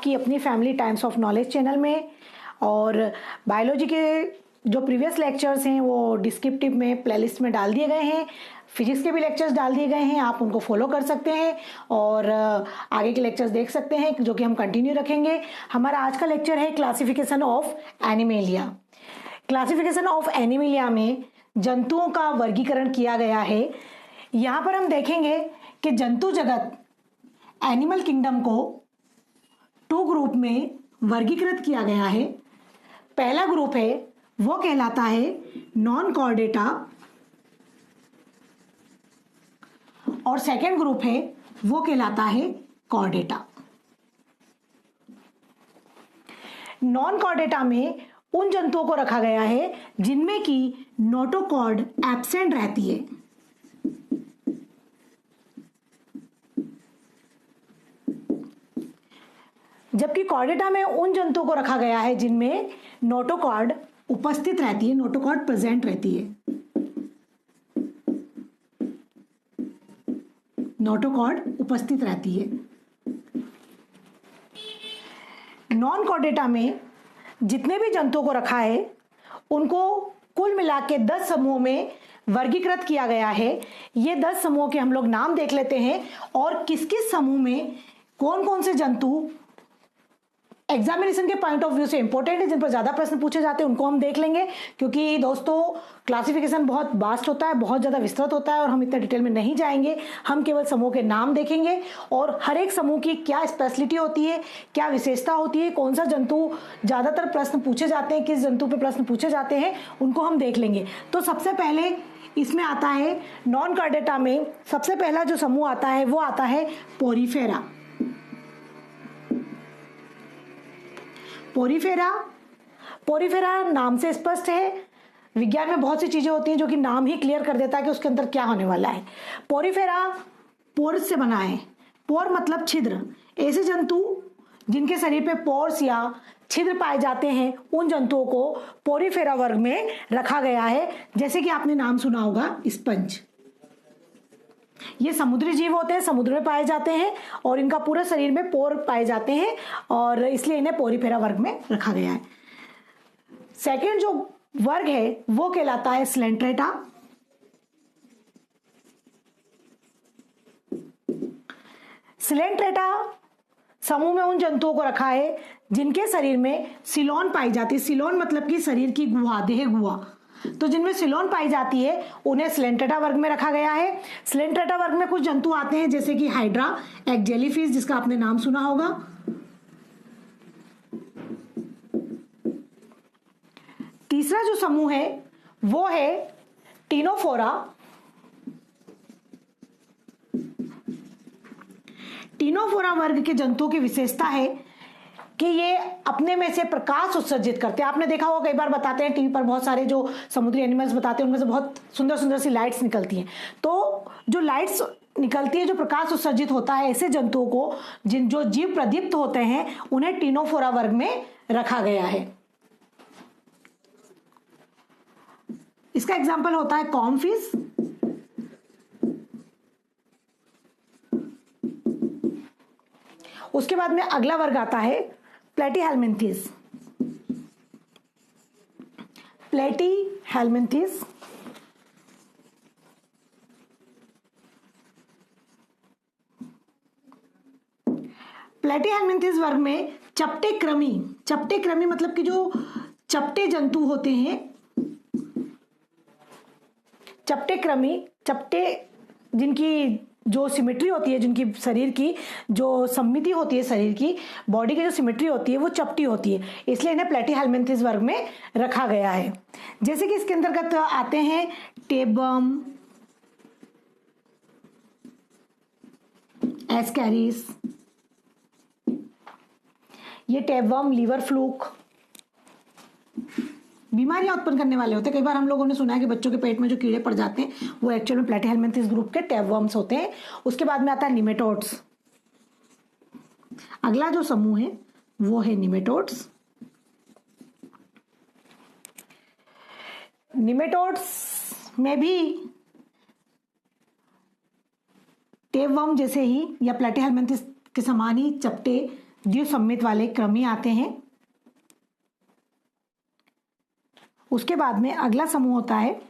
आपकी अपनी family times of knowledge channel में। और बायोलॉजी के जो प्रीवियस लेक्चर्स हैं वो डिस्क्रिप्टिव में प्लेलिस्ट में डाल दिए गए हैं। फिजिक्स के भी लेक्चर्स डाल दिए गए हैं, आप उनको फॉलो कर सकते हैं और आगे के लेक्चर्स देख सकते हैं जो कि हम कंटिन्यू रखेंगे। हमारा आज का लेक्चर है classification of animalia. Classification of animalia में जंतुओं का वर्गीकरण किया गया है। यहाँ पर हम देखेंगे कि जंतु जगत एनिमल किंगडम को 2 ग्रुप में वर्गीकृत किया गया है। पहला ग्रुप है वो कहलाता है नॉन कॉर्डेटा और सेकेंड ग्रुप है वो कहलाता है कॉर्डेटा। नॉन कॉर्डेटा में उन जंतुओं को रखा गया है जिनमें की नोटोकॉर्ड एब्सेंट रहती है। जबकि कॉर्डेटा में उन जंतुओं को रखा गया है जिनमें नोटोकॉर्ड उपस्थित रहती है, नोटोकॉर्ड प्रेजेंट रहती है। नोटोकॉर्ड उपस्थित रहती है। नॉन कॉर्डेटा में जितने भी जंतुओं को रखा है उनको कुल मिला के 10 समूहों में वर्गीकृत किया गया है। ये 10 समूहों के हम लोग नाम देख लेते हैं और किस किस समूह में कौन कौन से जंतु एग्जामिनेशन के पॉइंट ऑफ व्यू से इंपॉर्टेंट है, जिन पर ज्यादा प्रश्न पूछे जाते हैं उनको हम देख लेंगे। क्योंकि दोस्तों क्लासिफिकेशन बहुत वास्ट होता है, बहुत ज्यादा विस्तृत होता है और हम इतना डिटेल में नहीं जाएंगे। हम केवल समूह के नाम देखेंगे और हर एक समूह की क्या स्पेशलिटी होती है, क्या विशेषता होती है, कौन सा जंतु ज्यादातर प्रश्न पूछे जाते हैं, किस जंतु पे प्रश्न पूछे जाते हैं, उनको हम देख लेंगे। तो सबसे पहले इसमें आता है नॉन कॉर्डेटा में सबसे पहला जो समूह आता है वो आता है पोरीफेरा। पोरीफेरा नाम से स्पष्ट है। विज्ञान में बहुत सी चीजें होती हैं जो कि नाम ही क्लियर कर देता है कि उसके अंदर क्या होने वाला है। पोरीफेरा पोर्स से बना है। पोर मतलब छिद्र। ऐसे जंतु जिनके शरीर पे पोर्स या छिद्र पाए जाते हैं उन जंतुओं को पोरीफेरा वर्ग में रखा गया है। जैसे कि आपने नाम सुना होगा स्पंज। ये समुद्री जीव होते हैं, समुद्र में पाए जाते हैं और इनका पूरे शरीर में पोर पाए जाते हैं और इसलिए इन्हें पोरीफेरा वर्ग में रखा गया है। सेकेंड जो वर्ग है वो कहलाता है स्लेंट्रेटा। स्लेंट्रेटा समूह में उन जंतुओं को रखा है जिनके शरीर में सिलोन पाई जाती है। सिलोन मतलब कि शरीर की गुहा, देह गुहा। तो जिनमें सिलोन पाई जाती है उन्हें स्लेंट्रेटा वर्ग में रखा गया है। स्लेंट्रेटा वर्ग में कुछ जंतु आते हैं जैसे कि हाइड्रा, एक जेलीफिश जिसका आपने नाम सुना होगा। तीसरा जो समूह है वो है टीनोफोरा। टीनोफोरा वर्ग के जंतुओं की विशेषता है कि ये अपने में से प्रकाश उत्सर्जित करते हैं। आपने देखा होगा कई बार बताते हैं टीवी पर, बहुत सारे जो समुद्री एनिमल्स बताते हैं उनमें से बहुत सुंदर सुंदर सी लाइट्स निकलती हैं। तो जो लाइट्स निकलती है, जो प्रकाश उत्सर्जित होता है, ऐसे जंतुओं को जो जीव प्रदीप्त होते हैं उन्हें टीनोफोरा वर्ग में रखा गया है। इसका एग्जाम्पल होता है कॉर्नफिश, उसके बाद में अगला वर्ग आता है प्लेटीहेल्मिन्थेस। प्लेटीहेल्मिन्थेस प्लेटीहेल्मिन्थेस वर्ग में चपटे कृमि मतलब कि जो चपटे जंतु होते हैं, चपटे जिनकी जो सिमेट्री होती है, जिनकी शरीर की जो सममिति होती है, शरीर की बॉडी की जो सिमेट्री होती है वो चपटी होती है, इसलिए इन्हें प्लेटीहेल्मिन्थेस वर्ग में रखा गया है। जैसे कि इसके अंतर्गत आते हैं टेबवर्म, एस्कैरिस। ये टेबवर्म लीवर फ्लूक बीमारियां उत्पन्न करने वाले होते हैं। कई बार हम लोगों ने सुना है कि बच्चों के पेट में जो कीड़े पड़ जाते हैं वो एक्चुअल में प्लेटीहेल्मिन्थेस ग्रुप के टेबवर्म्स होते हैं। उसके बाद में आता है निमेटोड्स। अगला जो समूह है वो है निमेटोड्स। निमेटोड्स में भी टेबवर्म जैसे ही या प्लेटीहेल्मिन्थेस के समान ही चपटे द्विसम्मित वाले कृमि आते हैं। उसके बाद में अगला समूह होता है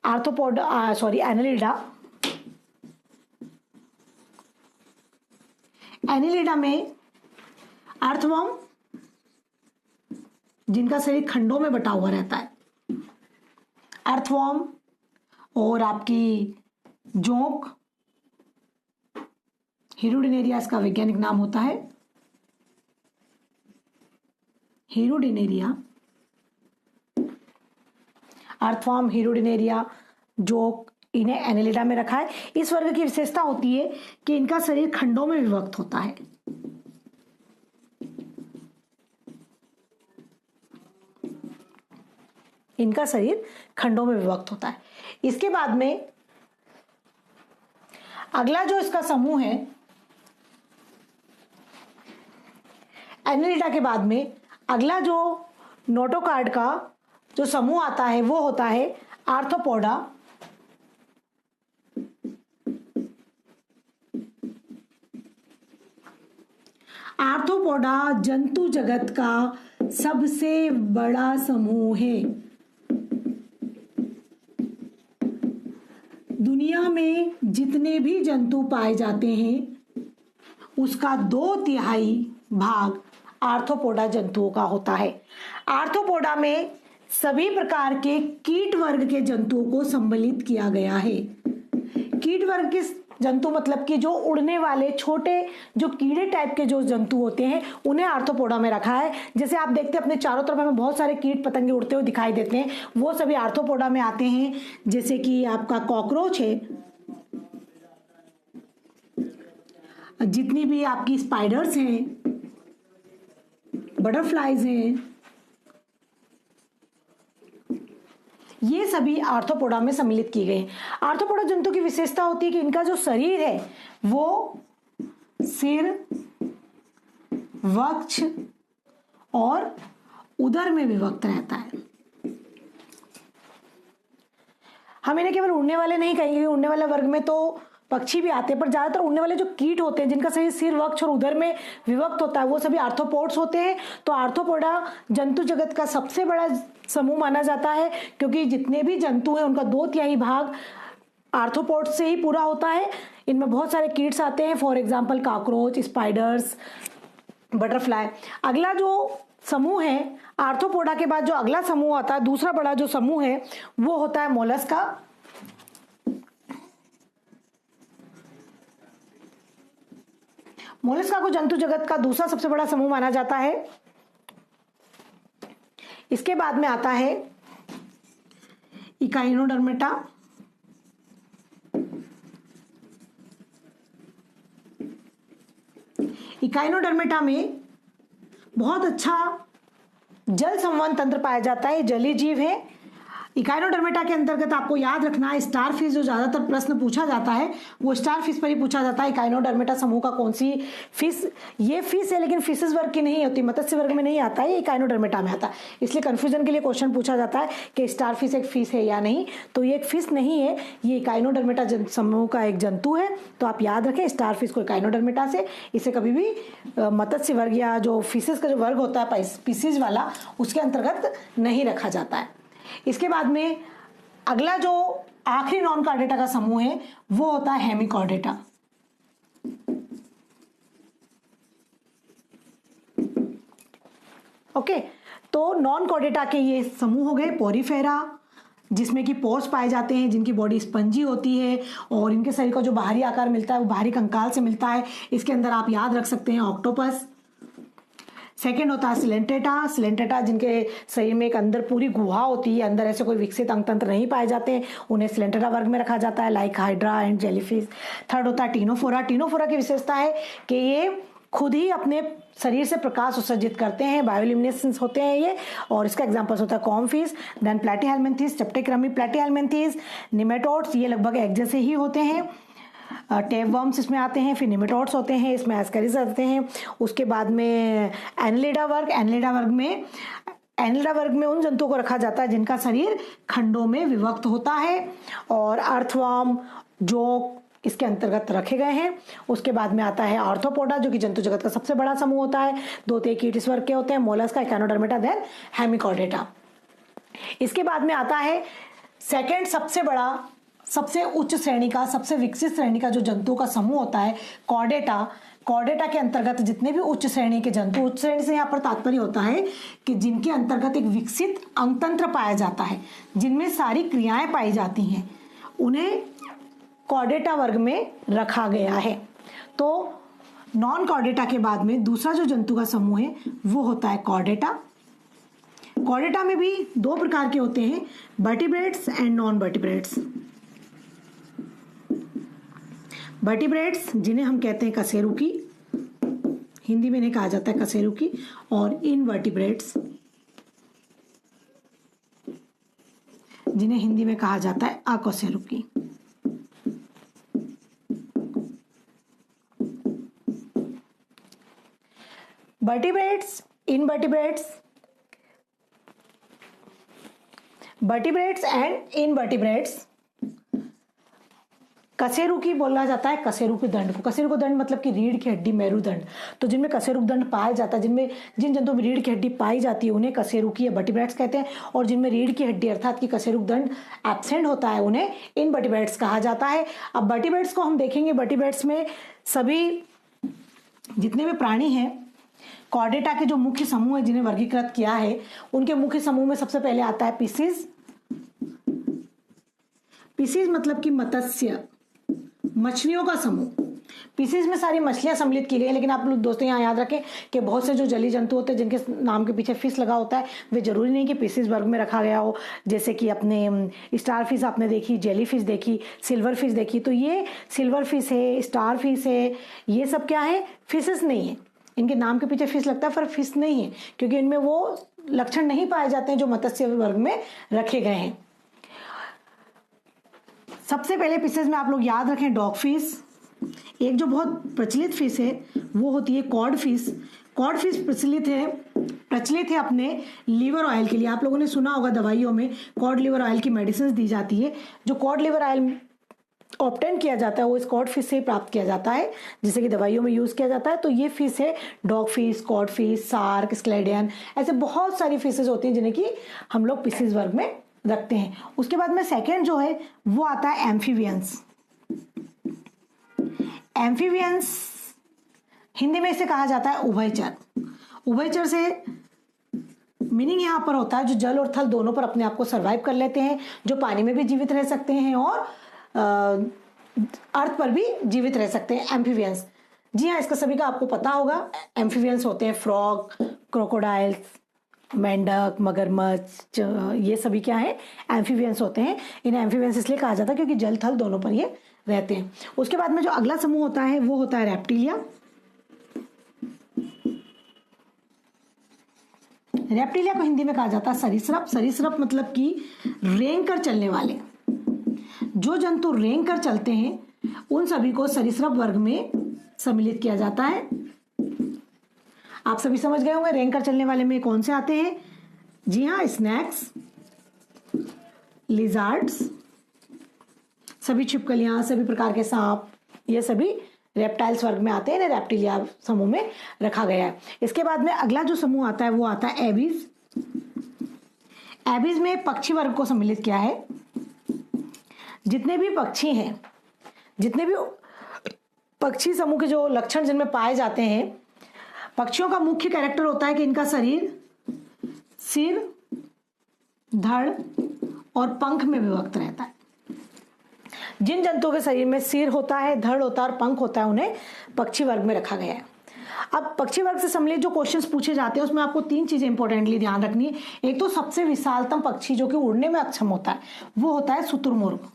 एनेलिडा। एनेलिडा में अर्थवर्म जिनका शरीर खंडों में बटा हुआ रहता है, अर्थवर्म और आपकी जोंक, हिरुडिनेरिया इसका वैज्ञानिक नाम होता है, हिरुडिनेरिया। अर्थवर्म, हिरुडिनेरिया, जोंक, इन्हें एनेलिडा में रखा है। इस वर्ग की विशेषता होती है कि इनका शरीर खंडों में विभक्त होता है। इनका शरीर खंडों में विभक्त होता है। इसके बाद में अगला जो इसका समूह है, एनेलिडा के बाद में अगला जो नोटोकार्ड का जो समूह आता है वो होता है आर्थ्रोपोडा। आर्थ्रोपोडा जंतु जगत का सबसे बड़ा समूह है। दुनिया में जितने भी जंतु पाए जाते हैं उसका 2/3 भाग आर्थ्रोपोडा जंतुओं का होता है। आर्थ्रोपोडा में सभी प्रकार के कीट वर्ग के जंतुओं को सम्मिलित किया गया है। कीट वर्ग के जंतु मतलब कि जो उड़ने वाले छोटे जो कीड़े टाइप के जो जंतु होते हैं उन्हें आर्थ्रोपोडा में रखा है। जैसे आप देखते हैं अपने चारों तरफ हमें बहुत सारे कीट पतंगे उड़ते हुए दिखाई देते हैं, वो सभी आर्थ्रोपोडा में आते हैं। जैसे कि आपका कॉकरोच है, जितनी भी आपकी स्पाइडर्स हैं, बटरफ्लाइज हैं, ये सभी आर्थ्रोपोडा में सम्मिलित किए गए हैं। आर्थ्रोपोडा जंतु की विशेषता होती है कि इनका जो शरीर है वो सिर, वक्ष और उदर में विभक्त रहता है। हम इन्हें केवल उड़ने वाले नहीं कहेंगे, उड़ने वाले वर्ग में तो पक्षी भी आते हैं, पर ज्यादातर उड़ने वाले जो कीट होते हैं जिनका शरीर सिर, वक्ष और उदर में विभक्त होता है वो सभी आर्थ्रोपोड्स होते हैं। तो आर्थ्रोपोडा जंतु जगत का सबसे बड़ा समूह माना जाता है क्योंकि जितने भी जंतु हैं उनका 2/3 भाग आर्थ्रोपोड से ही पूरा होता है। इनमें बहुत सारे कीट्स आते हैं, for example cockroach, spiders, butterfly. अगला जो समूह है आर्थ्रोपोडा के बाद जो अगला समूह आता है, दूसरा बड़ा जो समूह है वो होता है मोलस्का। मोलस्का को जंतु जगत का दूसरा सबसे बड़ा समूह माना जाता है। इसके बाद में आता है इकाइनोडर्मेटा। इकाइनोडर्मेटा में बहुत अच्छा जल संवहन तंत्र पाया जाता है, जलीय जीव है। इकाइनोडर्मेटा के अंतर्गत आपको याद रखना है स्टारफिश, जो ज्यादातर प्रश्न पूछा जाता है वो स्टारफिश पर ही पूछा जाता है। इकाइनोडर्मेटा समूह का कौन सी फिश, ये फिश है लेकिन फिशेस वर्ग की नहीं होती, मत्स्य वर्ग में नहीं आता है, ये इकाइनोडर्मेटा में आता है। इसलिए कंफ्यूजन के लिए क्वेश्चन पूछा जाता है कि स्टारफिश एक फिश है या नहीं, तो ये एक फिश नहीं है, ये इकाइनोडर्मेटा समूह का एक जंतु है। तो आप याद रखें स्टारफिश को इकाइनोडर्मेटा से, इसे कभी भी मत्स्य वर्ग या जो फिशेस का जो वर्ग होता है स्पीसीज वाला उसके अंतर्गत नहीं रखा जाता है। इसके बाद में अगला जो आखिरी नॉन कॉर्डेटा का समूह है वो होता है हेमिकॉर्डेटा। ओके, तो नॉन कॉर्डेटा के ये समूह हो गए। पोरीफेरा जिसमें कि पोर्स पाए जाते हैं, जिनकी बॉडी स्पंजी होती है और इनके शरीर को जो बाहरी आकार मिलता है वो बाहरी कंकाल से मिलता है। इसके अंदर आप याद रख सकते हैं ऑक्टोपस। सेकेंड होता है सिलेंटेटा। सिलेंटेटा जिनके शरीर में एक अंदर पूरी गुहा होती है, अंदर ऐसे कोई विकसित अंग तंत्र नहीं पाए जाते, उन्हें सिलेंटेटा वर्ग में रखा जाता है, like hydra and jellyfish. Third होता है टीनोफोरा। टीनोफोरा की विशेषता है कि ये खुद ही अपने शरीर से प्रकाश उत्सर्जित करते हैं, बायोल्यूमिनेसेंस होते हैं ये, और इसका एग्जांपल्स होता है कॉर्नफिश, देन प्लैटीहेल्मिन्थेस, चैप्टेक्रमी प्लैटीहेल्मिन्थेस, निमेटोड्स, ये लगभग एक जैसे ही होते हैं। टेपवर्म्स इसमें आते हैं, फिर निमेटोड्स होते हैं, इसमें एस्केरिस आते हैं। उसके बाद में एनेलिडा वर्ग। एनेलिडा वर्ग में उन जंतुओं को रखा जाता है जिनका शरीर खंडों में विभक्त होता है, और अर्थवर्म, जोंक, इसके अंतर्गत रखे गए हैं। उसके बाद में आता है आर्थ्रोपोडा, जो कि जंतु जगत का सबसे बड़ा समूह होता है। 2 कीटस वर्ग के होते हैं, मोलस्का, इकानोडर्मेटा, देन हेमिकॉर्डेटा। इसके बाद में आता है सेकंड सबसे बड़ा, सबसे उच्च श्रेणी का, सबसे विकसित श्रेणी का जो जंतुओं का समूह होता है, कॉर्डेटा। कॉर्डेटा के अंतर्गत जितने भी उच्च श्रेणी के जंतु, उच्च श्रेणी से यहाँ पर तात्पर्य होता है कि जिनके अंतर्गत एक विकसित अंगतंत्र पाया जाता है, जिनमें सारी क्रियाएं पाई जाती हैं, उन्हें कॉर्डेटा वर्ग में रखा गया है। तो नॉन कॉर्डेटा के बाद में दूसरा जो जंतु का समूह है वो होता है कॉर्डेटा। कॉर्डेटा में भी 2 प्रकार के होते हैं, vertebrates and non vertebrates. Vertebrates जिन्हें हम कहते हैं कशेरुकी, हिंदी में इन्हें कहा जाता है कशेरुकी, और इनवर्टिब्रेट्स जिन्हें हिंदी में कहा जाता है अकशेरुकी। Vertebrates, invertebrates, vertebrates and invertebrates. कशेरुकी बोला जाता है कशेरुकी दंड को। कशेरुकी दंड मतलब कि रीढ़ की हड्डी, मेरुदंड। तो जिनमें कशेरुकी दंड पाया जाता है, जिन जंतुओं में रीढ़ की हड्डी पाई जाती है, उन्हें कशेरुकी या वर्टिब्रेट्स कहते हैं। और जिनमें रीढ़ की हड्डी अर्थात कि कशेरुकी दंड एब्सेंट होता है, उन्हें इनवर्टिब्रेट्स कहा जाता है। अब वर्टिब्रेट्स को हम देखेंगे। वर्टिब्रेट्स में सभी जितने भी प्राणी हैं, कॉर्डेटा के जो मुख्य समूह है जिन्हें वर्गीकृत किया है, उनके मुख्य समूह में सबसे पहले आता है पीसीज। पीसीज मतलब कि मत्स्य, मछलियों का समूह। पीसीज में सारी मछलियां सम्मिलित की गई है, लेकिन आप लोग दोस्तों यहाँ याद रखें कि बहुत से जो जलीय जंतु होते हैं जिनके नाम के पीछे फिश लगा होता है, वे जरूरी नहीं कि पीसीज वर्ग में रखा गया हो। जैसे कि अपने स्टार फिश आपने देखी, जेली फिश देखी, सिल्वर फिश देखी, तो ये सिल्वर फिश है, स्टार फिश है, ये सब क्या है, फिशेस नहीं है। इनके नाम के पीछे फिश लगता है पर फिश नहीं है, क्योंकि इनमें वो लक्षण नहीं पाए जाते हैं जो मत्स्य वर्ग में रखे गए हैं। सबसे पहले फिशेस में आप लोग याद रखें डॉग फिश। एक जो बहुत प्रचलित फिश है वो होती है कॉड फिश। कॉड फिश प्रचलित है अपने लीवर ऑयल के लिए। आप लोगों ने सुना होगा दवाइयों में कॉड लिवर ऑयल की मेडिसिन दी जाती है। जो कॉड लिवर ऑयल ऑब्टेन किया जाता है वो इस कॉड फिश से प्राप्त किया जाता है, जिसे कि दवाइयों में यूज किया जाता है। तो ये फिश है dog fish, cod fish, shark, scoliodon, ऐसे बहुत सारी फिशेज होती हैं जिन्हें कि हम लोग फिशेज वर्ग में रखते हैं। उसके बाद में सेकंड जो है वो आता है एम्फीबियंस। एम्फीबियंस हिंदी में इसे कहा जाता है उभयचर। उभयचर से मीनिंग यहाँ पर होता है जो जल और थल दोनों पर अपने आप को सर्वाइव कर लेते हैं, जो पानी में भी जीवित रह सकते हैं और अर्थ पर भी जीवित रह सकते हैं, एम्फीबियंस। जी हाँ, इसका सभी का आपको पता होगा। एम्फीबियंस होते हैं फ्रॉग, क्रोकोडाइल्स, मेंढक, मगरमच्छ, ये सभी क्या है, एम्फीबियंस होते हैं। इन्हें एम्फीबियंस इसलिए कहा जाता है क्योंकि जल थल दोनों पर ये रहते हैं। उसके बाद में जो अगला समूह होता है वो होता है रेप्टिलिया। रेप्टिलिया को हिंदी में कहा जाता है सरीसृप। सरीसृप मतलब कि रेंग कर चलने वाले। जो जंतु रेंग कर चलते हैं उन सभी को सरीसृप वर्ग में सम्मिलित किया जाता है। आप सभी समझ गए होंगे रेंग कर चलने वाले में कौन से आते हैं। जी हाँ, स्नैक्स, लिजार्ड्स, सभी छिपकलियां, सभी प्रकार के सांप, ये सभी रेप्टाइल्स वर्ग में आते हैं। इन्हें रेप्टिलिया समूह में रखा गया है। इसके बाद में अगला जो समूह आता है वो आता है एबीज। एबीज में पक्षी वर्ग को सम्मिलित किया है। जितने भी पक्षी हैं, जितने भी पक्षी समूह के जो लक्षण जिनमें पाए जाते हैं, पक्षियों का मुख्य कैरेक्टर होता है कि इनका शरीर सिर, धड़ और पंख में विभक्त रहता है। जिन जंतुओं के शरीर में सिर होता है, धड़ होता है और पंख होता है, उन्हें पक्षी वर्ग में रखा गया है। अब पक्षी वर्ग से सम्मिलित जो क्वेश्चंस पूछे जाते हैं उसमें आपको 3 चीजें इंपॉर्टेंटली ध्यान रखनी है। एक तो सबसे विशालतम पक्षी जो कि उड़ने में अक्षम होता है वो होता है शुतुरमुर्ग।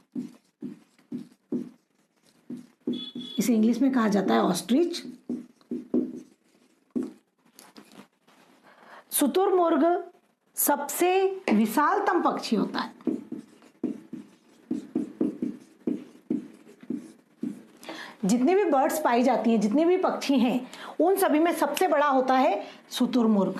इसे इंग्लिश में कहा जाता है ऑस्ट्रिच। शुतुरमुर्ग सबसे विशालतम पक्षी होता है। जितनी भी बर्ड्स पाई जाती हैं, जितने भी पक्षी हैं, उन सभी में सबसे बड़ा होता है शुतुरमुर्ग।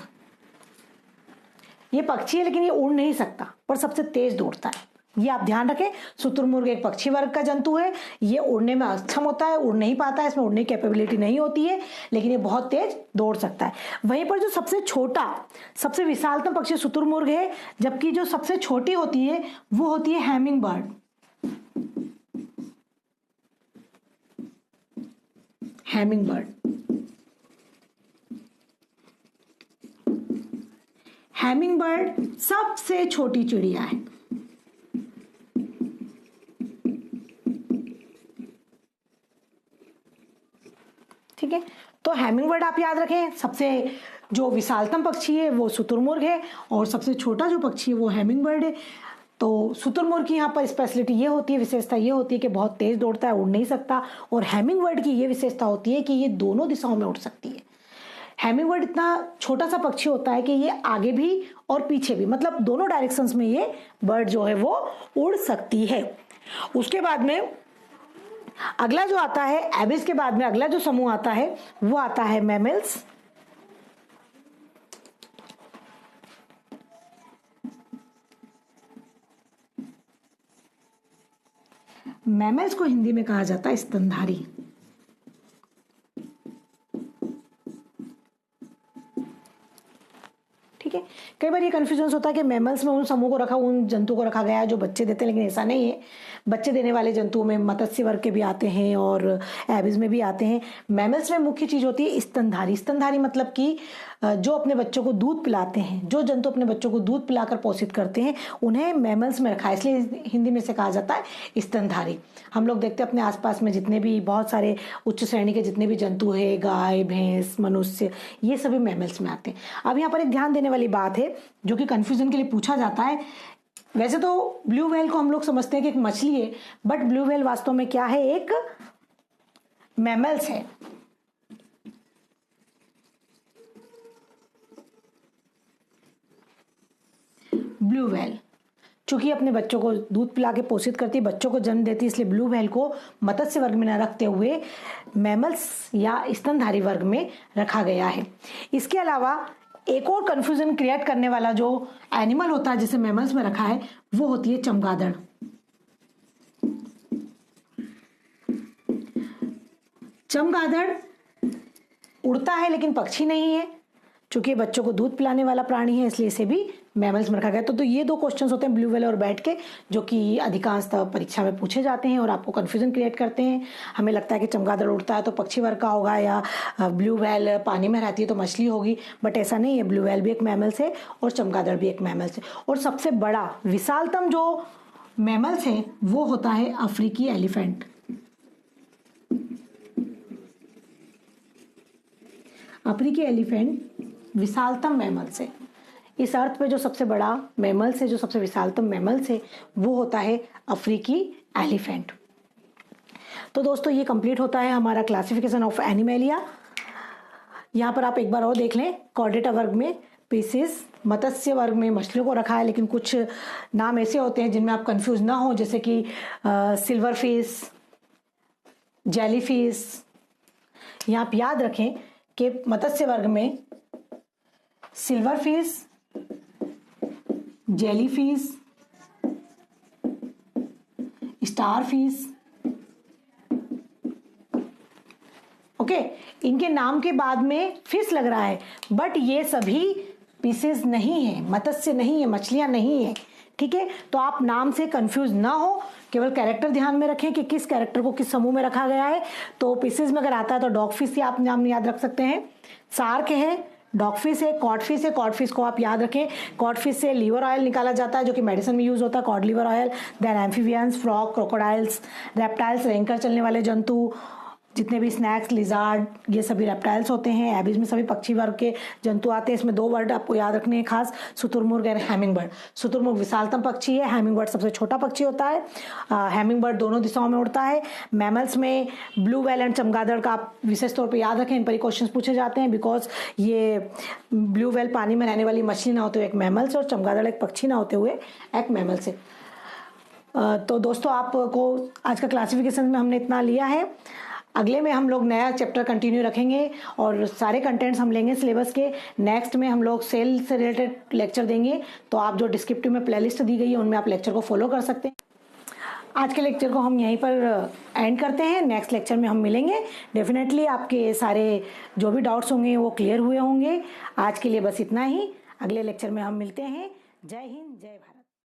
ये पक्षी है लेकिन ये उड़ नहीं सकता पर सबसे तेज दौड़ता है। ये आप ध्यान रखें। शुतुरमुर्ग एक पक्षी वर्ग का जंतु है। ये उड़ने में अक्षम होता है, उड़ नहीं पाता है, इसमें उड़ने की कैपेबिलिटी नहीं होती है, लेकिन ये बहुत तेज दौड़ सकता है। वहीं पर जो सबसे छोटा, सबसे विशालतम पक्षी शुतुरमुर्ग है, जबकि जो सबसे छोटी होती है वो होती है Hamming bird. Hamming bird, Hamming bird सबसे छोटी चिड़िया है। ठीक है, तो हैमिंग बर्ड आप याद रखें। सबसे जो विशालतम पक्षी है वो शुतुरमुर्ग है और सबसे छोटा जो पक्षी है वो हैमिंग बर्ड है। तो शुतुरमुर्ग की यहाँ पर स्पेशलिटी ये होती है, विशेषता ये होती है कि बहुत तेज दौड़ता है, उड़ नहीं सकता। और हैमिंग बर्ड की ये विशेषता होती है कि ये दोनों दिशाओं में उड़ सकती है। हैमिंग बर्ड इतना छोटा सा पक्षी होता है कि ये आगे भी और पीछे भी, मतलब दोनों डायरेक्शंस में ये बर्ड जो है वो उड़ सकती है। उसके बाद में अगला जो आता है, एबिस के बाद में अगला जो समूह आता है वो आता है मैमल्स। मैमल्स को हिंदी में कहा जाता है स्तनधारी। ठीक है, कई बार ये कंफ्यूजन होता है कि मैमल्स में उन समूह को रखा, उन जंतु को रखा गया है जो बच्चे देते हैं, लेकिन ऐसा नहीं है। बच्चे देने वाले जंतुओं में मत्स्य वर्ग के भी आते हैं और एबिस में भी आते हैं। मैमल्स में मुख्य चीज होती है स्तनधारी। स्तनधारी मतलब कि जो अपने बच्चों को दूध पिलाते हैं, जो जंतु अपने बच्चों को दूध पिलाकर पोषित करते हैं, उन्हें मैमल्स में रखा है, इसलिए हिंदी में से कहा जाता है स्तनधारी। हम लोग देखते हैं अपने आसपास में जितने भी बहुत सारे उच्च श्रेणी के जितने भी जंतु है, गाय, भैंस, मनुष्य, ये सभी मैमल्स में आते हैं। अब यहाँ पर एक ध्यान देने वाली बात है जो कि कंफ्यूजन के लिए पूछा जाता है। वैसे तो ब्लू व्हेल को हम लोग समझते हैं कि एक मछली है, बट ब्लू व्हेल वास्तव में क्या है? एक मैमल्स है। ब्लू व्हेल चूंकि अपने बच्चों को दूध पिला के पोषित करती है, बच्चों को जन्म देती है, इसलिए ब्लू व्हेल को मत्स्य वर्ग में न रखते हुए मैमल्स या स्तनधारी वर्ग में रखा गया है। इसके अलावा एक और कंफ्यूजन क्रिएट करने वाला जो एनिमल होता है जिसे मैमल्स में रखा है वो होती है चमगादड़। चमगादड़ उड़ता है लेकिन पक्षी नहीं है। चूंकि बच्चों को दूध पिलाने वाला प्राणी है इसलिए इसे भी मैमल्स में रखा गया। तो ये दो क्वेश्चंस होते हैं ब्लू व्हेल और बैट के, जो कि अधिकांशतः परीक्षा में पूछे जाते हैं और आपको कंफ्यूजन क्रिएट करते हैं। हमें लगता है कि चमगादड़ उड़ता है तो पक्षी वर्ग का होगा, या ब्लू व्हेल पानी में रहती है तो मछली होगी, बट ऐसा नहीं है। ब्लू व्हेल भी एक मैमल्स है और चमगादड़ भी एक मैमल्स है। और सबसे बड़ा विशालतम जो मैमल्स है वो होता है अफ्रीकी एलिफेंट। अफ्रीकी एलिफेंट विशालतम मैमल्स है। इस अर्थ पे जो सबसे बड़ा मैमल्स है, जो सबसे विशालतम मैमल्स है, वो होता है अफ्रीकी एलिफेंट। तो दोस्तों ये कंप्लीट होता है हमारा क्लासिफिकेशन ऑफ एनिमेलिया। यहाँ पर आप एक बार और देख लें, कॉर्डेटा वर्ग में पीसेस, मत्स्य वर्ग में मछलियों को रखा है, लेकिन कुछ नाम ऐसे होते हैं जिनमें आप कंफ्यूज ना हो, जैसे कि सिल्वर फिश, जेली फिश। यहाँ आप याद रखें कि मत्स्य वर्ग में silver fish, jelly fish, star fish, okay, इनके नाम के बाद में फिश लग रहा है, बट ये सभी पीसेस नहीं है, मत्स्य नहीं है, मछलियां नहीं है। ठीक है, तो आप नाम से कंफ्यूज ना हो, केवल कैरेक्टर ध्यान में रखें कि किस कैरेक्टर को किस समूह में रखा गया है। तो पीसेस में अगर आता है तो डॉग फिश से आप नाम याद रख सकते हैं, शार्क है, डॉग फिश है, कॉड फिश है। कॉड फिश को आप याद रखें, कॉड फिश से लीवर ऑयल निकाला जाता है जो कि मेडिसिन में यूज होता है, cod liver oil. Then amphibians, frog, crocodiles, reptiles, रेंगकर चलने वाले जंतु, जितने भी स्नैक्स, लिजार्ड, ये सभी रेप्टाइल्स होते हैं। एबिस में सभी पक्षी वर्ग के जंतु आते हैं। इसमें दो वर्ड आपको याद रखने हैं खास, शुतुरमुर्ग और हैमिंग बर्ड। शुतुरमुर्ग विशालतम पक्षी है, हैमिंग बर्ड सबसे छोटा पक्षी होता है। हैमिंग बर्ड दोनों दिशाओं में उड़ता है। मैमल्स में ब्लू व्हेल एंड चमगादड़ का आप विशेष तौर पर याद रखें, इन पर क्वेश्चन पूछे जाते हैं, बिकॉज ये ब्लू व्हेल पानी में रहने वाली मछली ना होते हुए एक मैमल्स, और चमगादड़ एक पक्षी ना होते हुए एक मैमल्स है। तो दोस्तों आपको आज का क्लासिफिकेशन में हमने इतना लिया है। अगले में हम लोग नया चैप्टर कंटिन्यू रखेंगे और सारे कंटेंट्स हम लेंगे सिलेबस के। नेक्स्ट में हम लोग सेल से रिलेटेड लेक्चर देंगे, तो आप जो डिस्क्रिप्टिव में प्लेलिस्ट दी गई है उनमें आप लेक्चर को फॉलो कर सकते हैं। आज के लेक्चर को हम यहीं पर एंड करते हैं। नेक्स्ट लेक्चर में हम मिलेंगे। डेफिनेटली आपके सारे जो भी डाउट्स होंगे वो क्लियर हुए होंगे। आज के लिए बस इतना ही। अगले लेक्चर में हम मिलते हैं। जय हिंद, जय भारत।